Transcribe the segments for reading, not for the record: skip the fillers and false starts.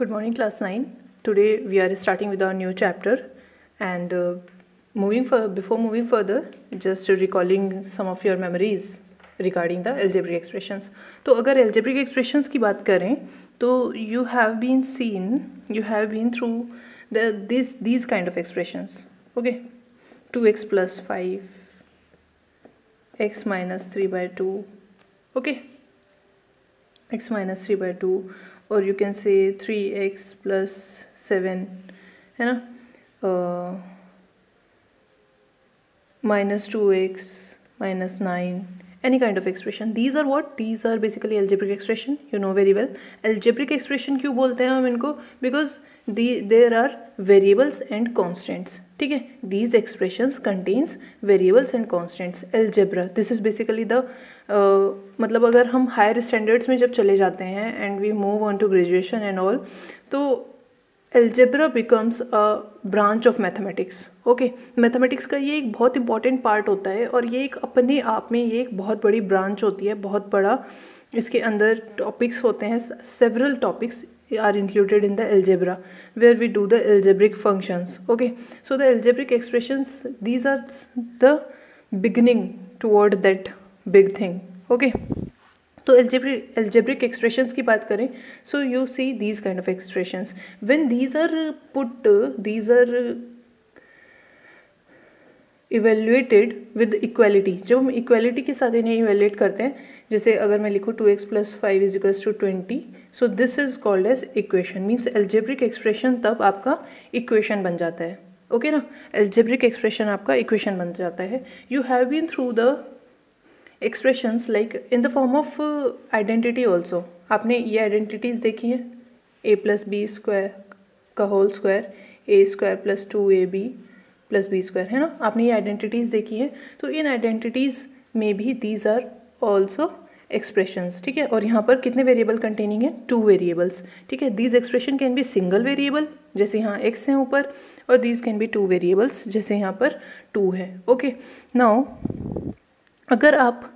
Good morning, class 9. Today we are starting with our new chapter, and before moving further, just recalling some of your memories regarding the algebraic expressions. तो अगर algebraic expressions की बात करें तो you have been through these kind of expressions. Okay, 2x plus 5, x minus 3 by 2. Okay, x minus 3 by 2, or you can say 3x plus 7 है ना, minus 2x minus 9, any kind of expression. These are what? These are basically algebraic expression. You know very well. Algebraic expression क्यों बोलते हैं हम इनको? Because there are variables and constants. ठीक है, these expressions contains variables and constants. Algebra, this is basically the मतलब अगर हम हायर स्टैंडर्ड्स में जब चले जाते हैं and we move on to graduation and all, तो algebra becomes a branch of mathematics. Okay, mathematics का ये एक बहुत इंपॉर्टेंट पार्ट होता है और ये एक अपने आप में ये एक बहुत बड़ी ब्रांच होती है, बहुत बड़ा इसके अंदर टॉपिक्स होते हैं. several topics are included in the algebra where we do the algebraic functions. Okay, so the algebraic expressions, these are the beginning toward that big thing. Okay, तो algebraic expressions की बात करें, so you see these kind of expressions. When these are evaluated with equality, जब हम equality के साथ इन्हें evaluate करते हैं, जैसे अगर मैं लिखूँ 2x plus 5 is equals to 20, so this is called as equation. Means algebraic expression तब आपका equation बन जाता है. ओके ना, algebraic expression आपका equation बन जाता है. You have been through the expressions like in the form of identity also. आपने ये identities देखी है, a plus b square का whole square, a square plus 2ab plus b square, है ना, आपने ये identities देखी है. तो इन identities में भी these are also expressions. ठीक है, और यहाँ पर कितने वेरिएबल कंटेनिंग है? 2 वेरिएबल्स. ठीक है, these expression can be single variable जैसे यहाँ x है ऊपर, और these can be 2 वेरिएबल्स जैसे यहाँ पर 2 है. ओके, नाउ अगर आप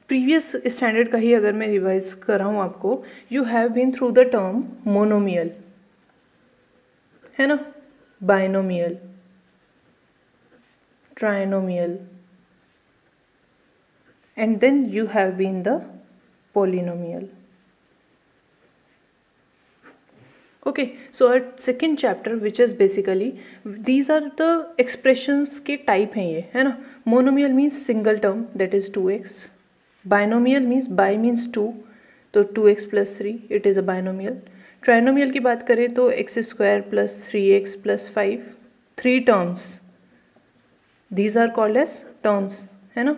प्रीवियस स्टैंडर्ड का ही अगर मैं रिवाइज कर रहा हूँ आपको, you have been through the term monomial, है ना, binomial, trinomial, and then you have been the polynomial. Okay, so our second chapter, which is basically these are the expressions के type हैं ये, है ना. Monomial means single term, that is 2x. Binomial means bi means 2, तो 2x plus 3, it is a binomial. Trinomial की बात करें तो x square plus 3x plus 5, 3 terms. These are called as terms, है ना.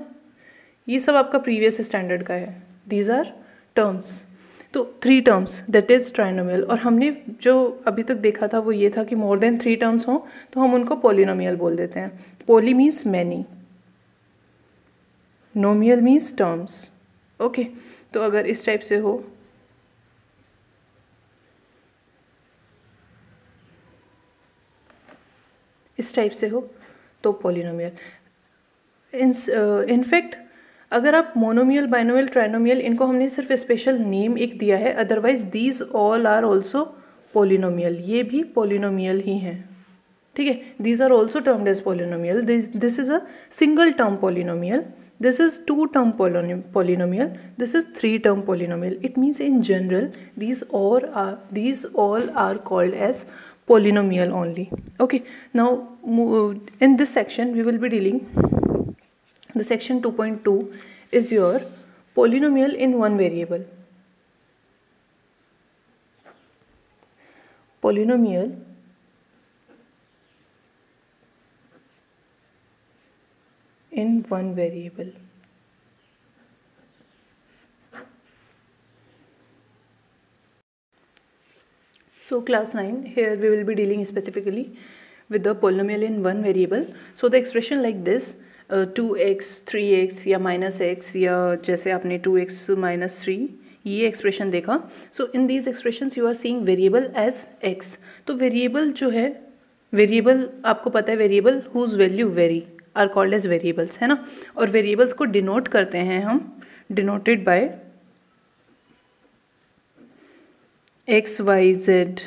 ये सब आपका प्रीवियस स्टैंडर्ड का है. These are terms. तो 3 टर्म्स, दैट इज ट्राइनोमियल. और हमने जो अभी तक देखा था वो ये था कि मोर देन 3 टर्म्स हों तो हम उनको पॉलिनोमियल बोल देते हैं. Poly means many, nomial means terms. Okay, तो अगर इस टाइप से हो, इस टाइप से हो तो पॉलिनोमियल. इनफैक्ट अगर आप मोनोमियल, बाइनोमियल, ट्राइनोमियल, इनको हमने सिर्फ स्पेशल नेम एक दिया है, otherwise these all are also polynomial. ये भी पॉलिनोमियल ही हैं. ठीक है, these are also termed as polynomial. This is a single term polynomial, this is 2 term polynomial, this is 3 term polynomial. It means in general these all are called as polynomial only. Okay, now in this section we will be dealing, the section 2.2 is your polynomial in one variable. Polynomial in one variable. So class 9, here we will be dealing specifically with the polynomial in one variable. So the expression like this, 2x 3x या minus x, या जैसे आपने 2x minus 3 ये expression देखा. So in these expressions you are seeing variable as x. तो variable जो है, variable आपको पता है, variable whose value vary are called as variables, है ना. और वेरिएबल्स को डिनोट करते हैं हम, denoted by x y z,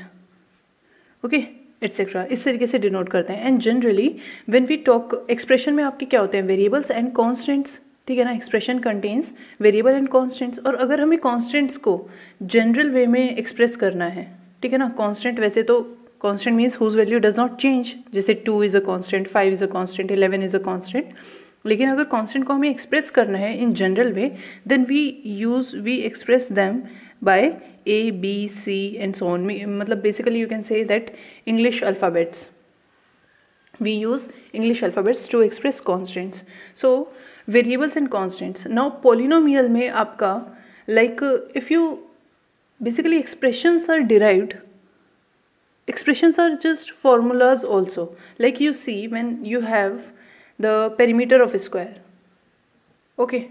okay etcetera, इस तरीके से डिनोट करते हैं। And generally when we talk, expression में आपके क्या होते हैं, वेरिएबल्स एंड कॉन्स्टेंट्स, ठीक है ना। Expression contains variable and constants. और अगर हमें कॉन्स्टेंट्स को जनरल वे में एक्सप्रेस करना है, ठीक है ना, कॉन्स्टेंट वैसे तो constant means whose value does not change, जैसे 2 is a constant, 5 is a constant, 11 is a constant. लेकिन अगर कॉन्स्टेंट को हमें एक्सप्रेस करना है in general way, then we express them by A, B, C and so on. मतलब basically you can say that English alphabets. We use English alphabets to express constants. So variables and constants. Now polynomial में आपका like if you basically expressions are derived. Expressions are just formulas also. Like you see when you have the perimeter of a square. Okay,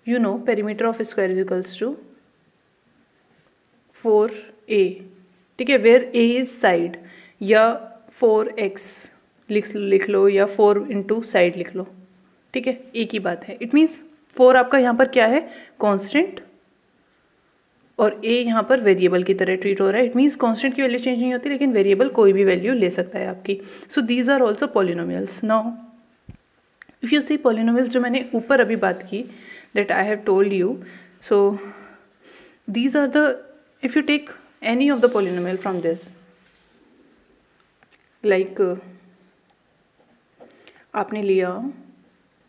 you know perimeter of a square is equals to 4a, ठीक है, where a is side, या 4x लिख लो या 4 into side लिख लो, ठीक है, एक ही बात है। इट मीन्स 4 आपका यहाँ पर क्या है, कांस्टेंट, और a यहाँ पर वेरिएबल की तरह ट्रीट हो रहा है। इट मीन्स कांस्टेंट की वैल्यू चेंज नहीं होती, लेकिन वेरिएबल कोई भी वैल्यू ले सकता है आपकी। So these are also polynomials. Now if you see polynomials, जो मैंने ऊपर अभी बात की, that I have told you, so these are the, if you take any of the polynomial from this, like आपने लिया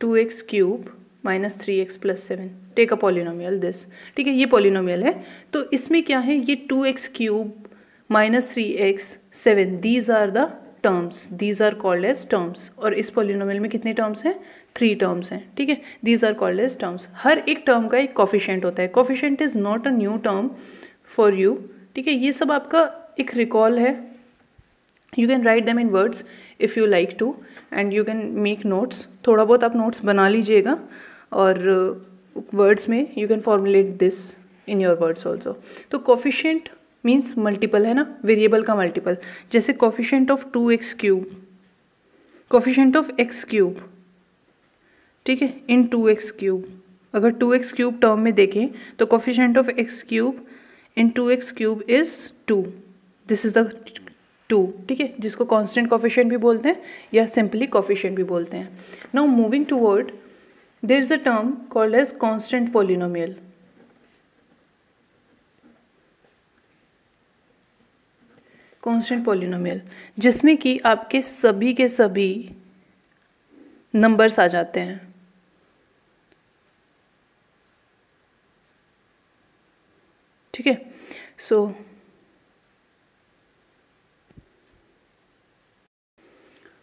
2x cube minus 3x plus 7, take a polynomial this, ठीक है, ये पॉलिनोमियल है। तो इसमें क्या है, ये 2x cube minus 3x 7, these are the terms, these are called as terms. और इस पॉलिनोमियल में कितने टर्म्स हैं, 3 टर्म्स हैं, ठीक है, these are called as terms. हर एक टर्म का एक कोफिशिएंट होता है। Coefficient is not a new term for you, ठीक है, ये सब आपका एक रिकॉल है। You can write them in words if you like to, and you can make notes, थोड़ा बहुत आप नोट्स बना लीजिएगा, और वर्ड्स में you can formulate this in your words also. तो कोफिशिएंट मीन्स मल्टीपल है ना, वेरिएबल का मल्टीपल, जैसे coefficient of 2x cube, coefficient of x cube, ठीक है, इन 2x क्यूब। अगर 2x क्यूब टर्म में देखें तो coefficient of x cube in 2x cube is 2, this is the 2, ठीक है, जिसको कांस्टेंट कोफिशिएंट भी बोलते हैं या सिंपली कोफिशिएंट भी बोलते हैं। Now moving toward, there is a term called as constant polynomial. Constant polynomial जिसमें कि आपके सभी के सभी नंबर्स आ जाते हैं, ठीक है। सो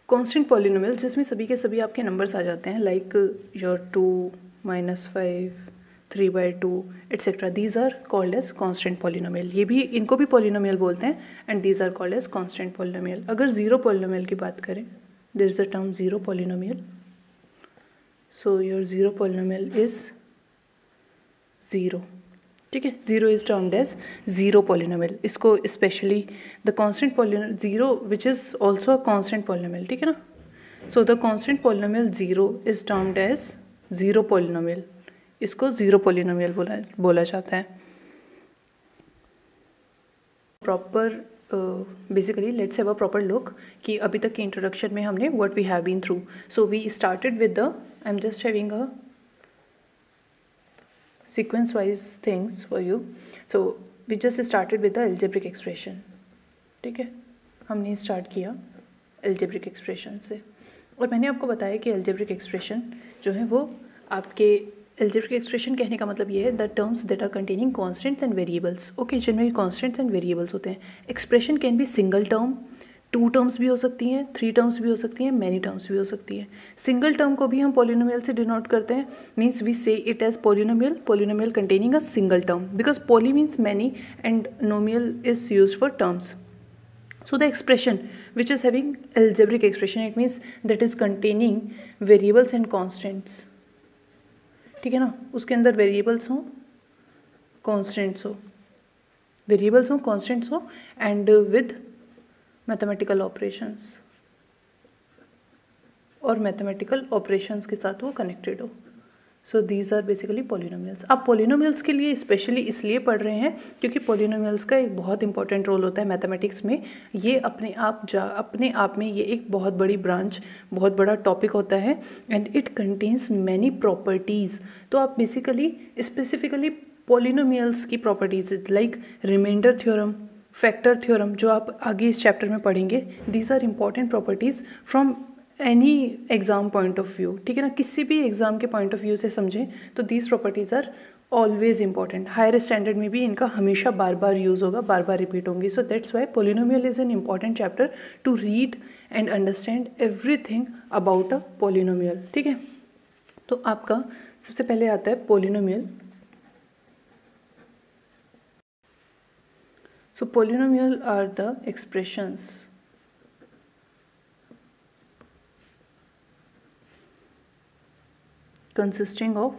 कांस्टेंट पॉलिनोमियल जिसमें सभी के सभी आपके नंबर्स आ जाते हैं, like your 2 -5 3/2 etcetera, these are called as constant polynomial. ये भी, इनको भी पॉलिनोमियल बोलते हैं, and these are called as constant polynomial. अगर जीरो पॉलिनोमियल की बात करें, there is a term zero polynomial. So your zero polynomial is 0, ठीक है, 0 is termed as zero polynomial. इसको specially the constant polynomial 0 which is also a constant polynomial, ठीक है ना। So the constant polynomial 0 is termed as zero polynomial, इसको zero polynomial बोला जाता है। Proper basically let's have a proper look कि अभी तक के इंट्रोडक्शन में हमने what we have been through. So we started with the, I am just having a sequence wise things for you. So we just started with the algebraic expression, ठीक है, हमने start किया algebraic expression से, और मैंने आपको बताया कि algebraic expression जो है वो आपके algebraic expression कहने का मतलब ये है the terms that are containing constants and variables, okay, जिनमें constants and variables होते हैं। expression can be single term, 2 terms भी हो सकती हैं, 3 टर्म्स भी हो सकती हैं, मैनी टर्म्स भी हो सकती हैं। सिंगल टर्म को भी हम पॉलिनोमियल से डिनोट करते हैं, means we say it as polynomial, polynomial containing a single term, because poly means many and nomial is used for terms. So the expression which is having algebraic expression, it means that is containing variables and constants, ठीक है ना, उसके अंदर variables हो, constants हो, variables हो, constants हो, and with mathematical operations, और मैथमेटिकल ऑपरेशंस के साथ वो कनेक्टेड हो, so these are basically polynomials. आप पॉलिनोमियल्स के लिए स्पेशली इसलिए पढ़ रहे हैं क्योंकि पॉलिनोमियल्स का एक बहुत इंपॉर्टेंट रोल होता है मैथमेटिक्स में। ये अपने आप में ये एक बहुत बड़ी ब्रांच, बहुत बड़ा टॉपिक होता है and it contains many properties. तो आप बेसिकली स्पेसिफिकली पॉलिनोमियल्स की properties like remainder theorem, factor theorem, जो आप आगे इस चैप्टर में पढ़ेंगे, these are important properties from any exam point of view. ठीक है ना, किसी भी एग्ज़ाम के पॉइंट ऑफ व्यू से समझें तो these properties are always important. Higher standard में भी इनका हमेशा बार बार यूज़ होगा, बार बार रिपीट होंगी। So that's why polynomial is an important chapter to read and understand everything about a polynomial. ठीक है, तो आपका सबसे पहले आता है polynomial. So polynomial are the expressions consisting of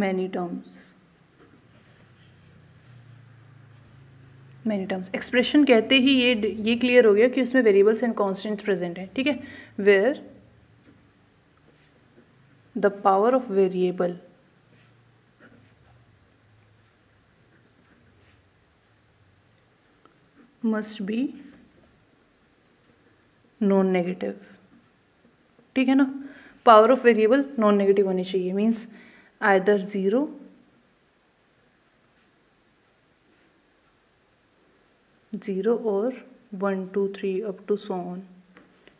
many terms। Expression कहते ही ये क्लियर हो गया कि उसमें वेरिएबल्स एंड कॉन्स्टेंट्स प्रेजेंट हैं। ठीक है, where the power of variable must be non negative. ठीक है ना, power of variable non negative होनी चाहिए, मीन्स आइदर 0 और 1 2 3 अप टू सो ऑन,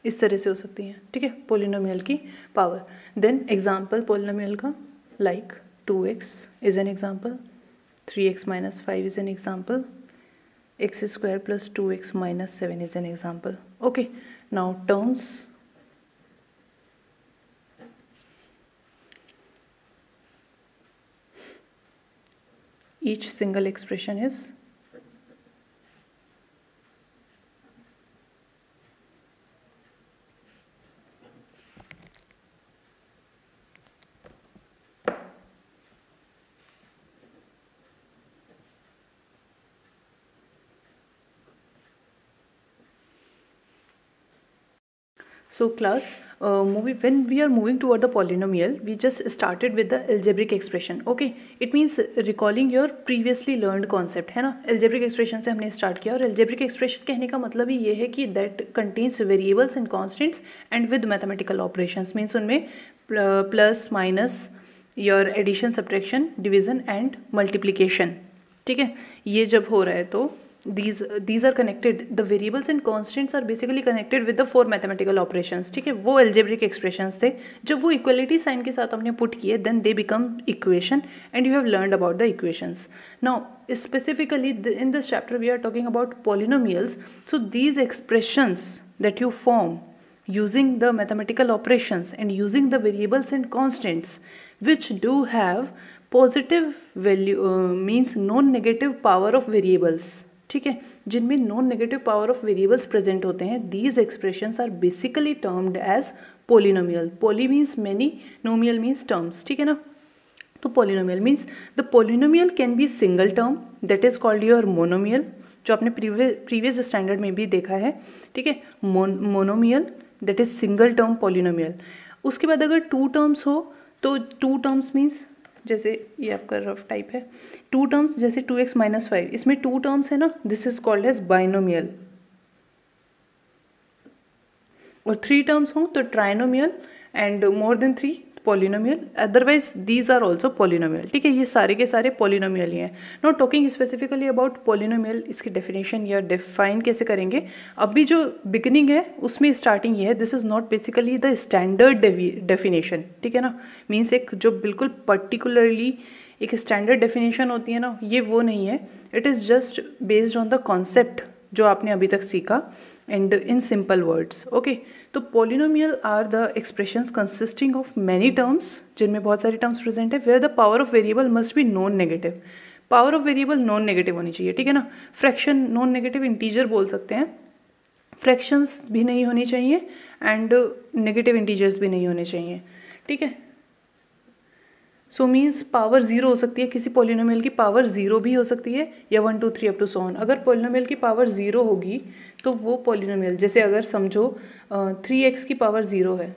इस तरह से हो सकती हैं। ठीक है, पोलिनोमियल की पावर। देन एग्जाम्पल पोलिनोमियल का, like 2x is an example, 3x - 5 is an example, x² + 2x - 7 is an example. Okay, now terms, each single expression is so class when we are moving toward the polynomial, we just started with the algebraic expression. Okay, it means recalling your previously learned concept, है ना। algebraic expression से हमने start किया, और algebraic expression कहने का मतलब ही ये है कि that contains variables and constants and with mathematical operations, means उनमें plus minus your addition, subtraction, division and multiplication। ठीक है, ये जब हो रहा है तो these are connected, the variables and constants are basically connected with the 4 mathematical operations। ठीक है, वो algebraic expressions थे, जब वो equality sign के साथ हमने put किए then they become equation and you have learned about the equations। Now specifically in this chapter we are talking about polynomials। So these expressions that you form using the mathematical operations and using the variables and constants which do have positive value means non-negative power of variables। ठीक है, जिनमें non negative power of variables present होते हैं, these expressions are basically termed as polynomial. Poly means many, nomial means terms. ठीक है ना, तो polynomial means the polynomial can be single term that is called your monomial, जो आपने previous standard में भी देखा है। ठीक है, monomial that is single term polynomial. उसके बाद अगर 2 टर्म्स हो तो 2 टर्म्स मीन्स जैसे ये आपका रफ टाइप है, 2 टर्म्स जैसे 2x - 5, इसमें 2 टर्म्स है ना, this is called as binomial. और 3 टर्म्स हो तो trinomial and more then 3 polynomial, otherwise these are also polynomial. ठीक है, ये सारे के सारे पॉलिनोमियल ही हैं। Not talking specifically about polynomial, इसकी डेफिनेशन या डिफाइन कैसे करेंगे, अभी जो बिगिनिंग है उसमें स्टार्टिंग ये है, this is not basically the standard definition. ठीक है ना, मीन्स एक जो बिल्कुल पर्टिकुलरली एक स्टैंडर्ड डेफिनेशन होती है ना, ये वो नहीं है। It is just based on the concept जो आपने अभी तक सीखा and in simple words. Okay, तो polynomial are the expressions consisting of many terms, जिनमें बहुत सारे टर्म्स प्रेजेंट है, where the power of variable must be non negative. Power of variable non negative होनी चाहिए। ठीक है ना, फ्रैक्शन नॉन नेगेटिव इंटीजर बोल सकते हैं, फ्रैक्शंस भी नहीं होनी चाहिए एंड नेगेटिव इंटीजर्स भी नहीं होने चाहिए। ठीक है, सो मीन्स पावर 0 हो सकती है, किसी पॉलिनोमियल की पावर 0 भी हो सकती है, या 1 2 3 अप टू सो ऑन। अगर पॉलिनोमियल की पावर 0 होगी तो वो पॉलिनोमियल, जैसे अगर समझो 3x की पावर 0 है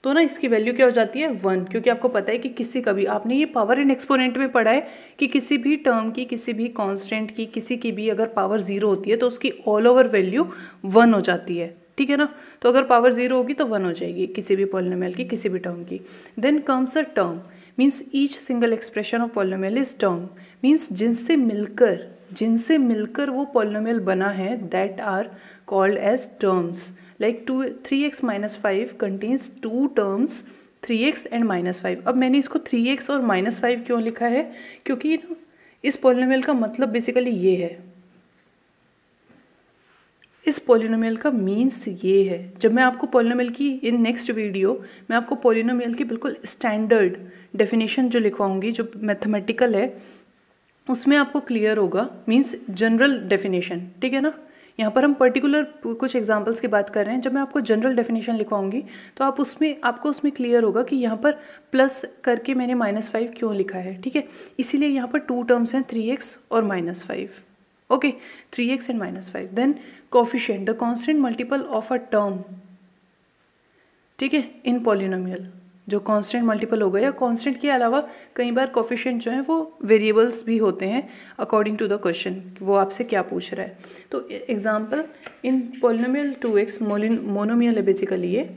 तो ना इसकी वैल्यू क्या हो जाती है 1, क्योंकि आपको पता है कि किसी का भी, आपने ये पावर इन एक्सपोनेंट में पढ़ा है कि किसी भी टर्म की, किसी भी कांस्टेंट की, किसी की भी अगर पावर 0 होती है तो उसकी ऑल ओवर वैल्यू 1 हो जाती है, ठीक है ना। तो अगर पावर 0 होगी तो 1 हो जाएगी किसी भी पॉलिनोमियल की, किसी भी टर्म की। Then comes a term, means each single expression of polynomial is term, means जिनसे मिलकर वो पॉलिनोमियल बना है, that are called as terms. Like 3x minus 5 contains two terms 3x and minus 5। अब मैंने इसको 3x और -5 क्यों लिखा है, क्योंकि इस पॉलिनोमियल का मतलब बेसिकली ये है, इस पॉलिनोमियल का मीन्स ये है। जब मैं आपको पॉलिनोमियल की इन नेक्स्ट वीडियो मैं आपको पॉलिनोमियल की बिल्कुल स्टैंडर्ड डेफिनेशन जो लिखवाऊंगी, जो मैथमेटिकल है, उसमें आपको क्लियर होगा, मीन्स जनरल डेफिनेशन, ठीक है ना। यहाँ पर हम पर्टिकुलर कुछ एग्जांपल्स की बात कर रहे हैं। जब मैं आपको जनरल डेफिनेशन लिखवाऊंगी तो आपको उसमें क्लियर होगा कि यहाँ पर प्लस करके मैंने -5 क्यों लिखा है, ठीक है। इसीलिए यहाँ पर 2 टर्म्स हैं, 3x और -5, okay, 3x and -5। Then coefficient, the constant multiple of a term, ठीक है, इन पॉलिनोमियल, जो कांस्टेंट मल्टीपल होगा, या कांस्टेंट के अलावा कई बार कोफिशिएंट जो है वो वेरिएबल्स भी होते हैं अकॉर्डिंग टू द क्वेश्चन, वो आपसे क्या पूछ रहा है। तो example, in polynomial 2x, monomial है बेसिकली ये,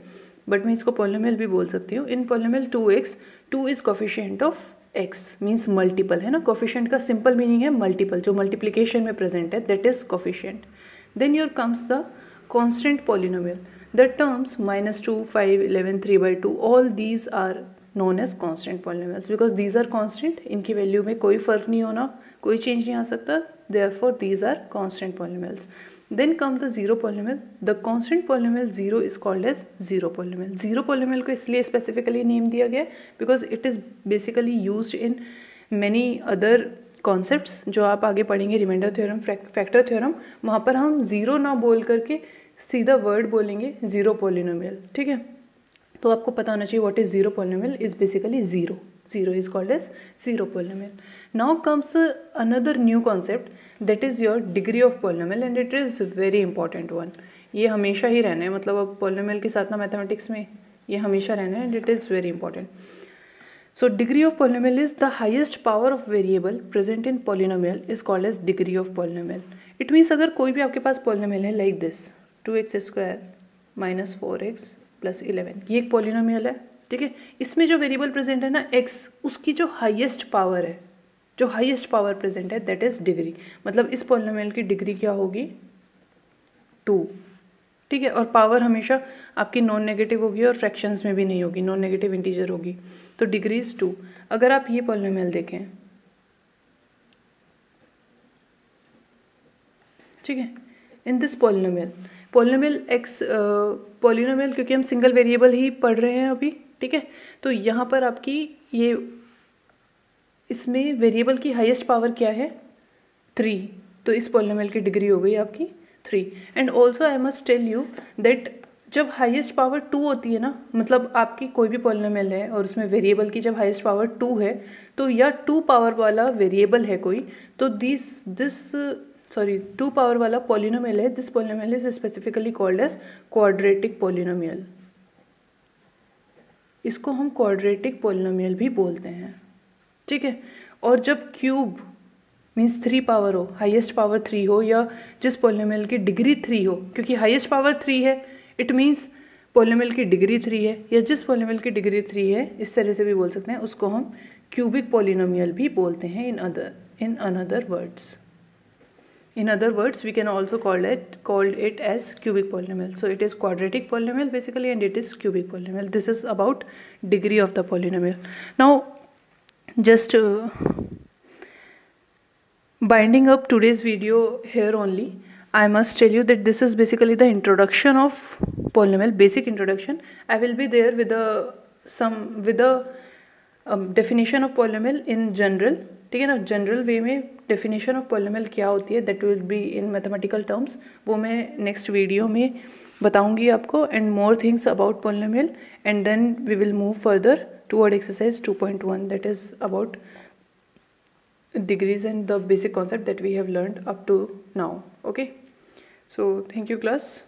बट मैं इसको पॉलिनोमियल भी बोल सकती हूँ। In polynomial 2x, 2 is coefficient of x, means multiple है ना। कोफिशिएंट का सिंपल मीनिंग है मल्टीपल, जो मल्टीप्लीकेशन में प्रेजेंट है, that is coefficient. Then your comes the constant polynomial, the terms -2, 5, 11, 3/2, all these are known as constant polynomials because these are constant, इनकी value में कोई फ़र्क नहीं होना, कोई चेंज नहीं आ सकता, therefore these are constant polynomials. Then come the zero polynomial, the constant polynomial 0 is called as zero polynomial. Zero polynomial को इसलिए specifically नेम दिया गया because it is basically used in many other concepts जो आप आगे पढ़ेंगे, reminder theorem, factor theorem, वहाँ पर हम ज़ीरो ना बोल करके सीधा वर्ड बोलेंगे जीरो पॉलिनोमियल, ठीक है। तो आपको पता होना चाहिए what is zero polynomial, is basically zero, zero is called as zero polynomial. Now comes another new concept, that is your degree of polynomial, and it is very important one. ये हमेशा ही रहना है, मतलब अब पॉलिनोमियल के साथ ना mathematics में ये हमेशा रहना है, and it is very important. So degree of polynomial is the highest power of variable present in polynomial is called as degree of polynomial. It means अगर कोई भी आपके पास polynomial है like this 2x² - 4x + 11, ये एक polynomial है, ठीक है। इसमें जो वेरिएबल प्रेजेंट है ना x, उसकी जो हाईएस्ट पावर है, जो हाईएस्ट पावर प्रेजेंट है, दैट इज डिग्री। मतलब इस पॉलिनोमियल की डिग्री क्या होगी 2, ठीक है। और पावर हमेशा आपकी नॉन नेगेटिव होगी और फ्रैक्शंस में भी नहीं होगी, नॉन नेगेटिव इंटीजर होगी, तो डिग्री इज 2। अगर आप ये पॉलिनोमियल देखें, ठीक है, in this polynomial x, polynomial क्योंकि हम सिंगल वेरिएबल ही पढ़ रहे हैं अभी, ठीक है, तो यहाँ पर आपकी ये इसमें वेरिएबल की हाईएस्ट पावर क्या है 3, तो इस पॉलिनोमियल की डिग्री हो गई आपकी 3। And also I must tell you that जब हाईएस्ट पावर 2 होती है ना, मतलब आपकी कोई भी पॉलिनोमियल है और उसमें वेरिएबल की जब हाईएस्ट पावर 2 है, तो या 2 पावर वाला वेरिएबल है कोई, तो दिस 2 पावर वाला पॉलिनोमियल है, this polynomial is specifically called as quadratic polynomial. इसको हम क्वाड्रेटिक पॉलिनोमियल भी बोलते हैं, ठीक है। और जब क्यूब मीन्स 3 पावर हो, हाईएस्ट पावर 3 हो, या जिस पॉलिनोमियल की डिग्री 3 हो, क्योंकि हाईएस्ट पावर 3 है, इट मीन्स पॉलिनोमियल की डिग्री 3 है, या जिस पॉलिनोमियल की डिग्री 3 है, इस तरह से भी बोल सकते हैं, उसको हम क्यूबिक पॉलिनोमियल भी बोलते हैं in another words. In other words, we can also called it as cubic polynomial. So it is quadratic polynomial basically, and it is cubic polynomial. This is about degree of the polynomial. Now, just binding up today's video here only, I must tell you that this is basically the introduction of polynomial, basic introduction. I will be there with the definition of polynomial in general, ठीक है ना। General वे में definition of polynomial क्या होती है, that will be in mathematical terms, वो मैं next video में बताऊंगी आपको, and more things about polynomial, and then we will move further toward exercise 2.1, दैट इज अबाउट degrees and the basic concept that we have learned up to now. Okay, so thank you class,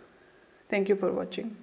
thank you for watching.